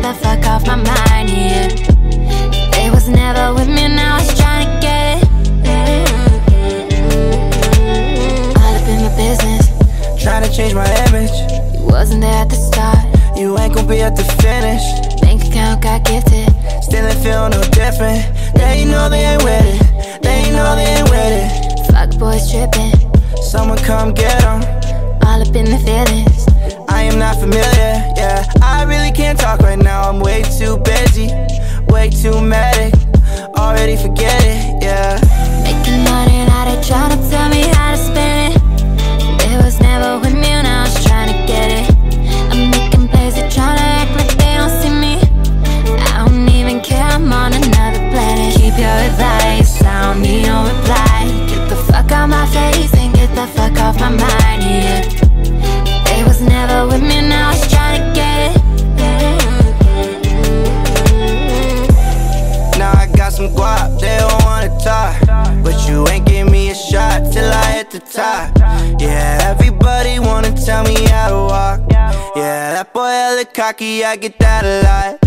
the fuck off my mind, yeah. They was never with me, now I was trying to get it. All up in my business, trying to change my image. you wasn't there at the start, you ain't gon' be at the finish. bank account got gifted, still ain't feel no different. They know they ain't with it, they know they ain't with it. fuck boys tripping, Someone come get them. all up in the feelings. I am not familiar, yeah. I really can't talk right now, I'm way too busy, way too medic. Already forget it, yeah. Making money, now they tryna tell me how to spend it. They was never with me, now I was tryna get it. I'm making plays, they tryna act like they don't see me. I don't even care, I'm on another planet. Keep your advice, I don't need no reply. Get the fuck out my face and get the fuck off my mind, yeah. They was never with me, now I was tryna get it. Now I got some guap, they don't wanna talk, but you ain't give me a shot till I hit the top. Yeah, everybody wanna tell me how to walk. Yeah, that boy hella cocky, I get that a lot.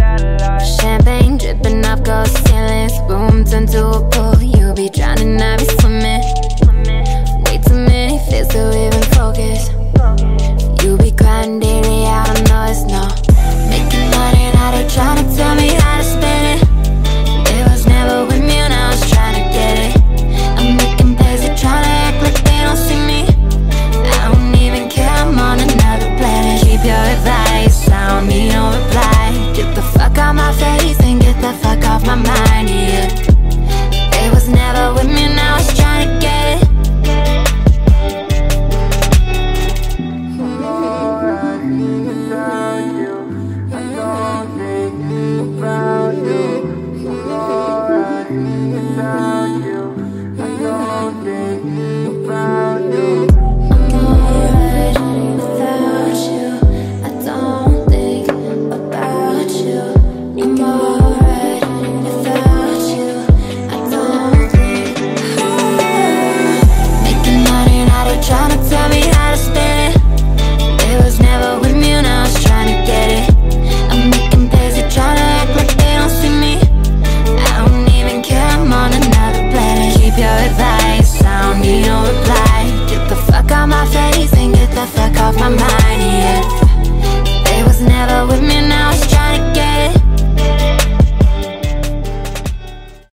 Champagne dripping off gold ceilings, room turned to a pool. You be drowning, I be swimming. Way too many fish to even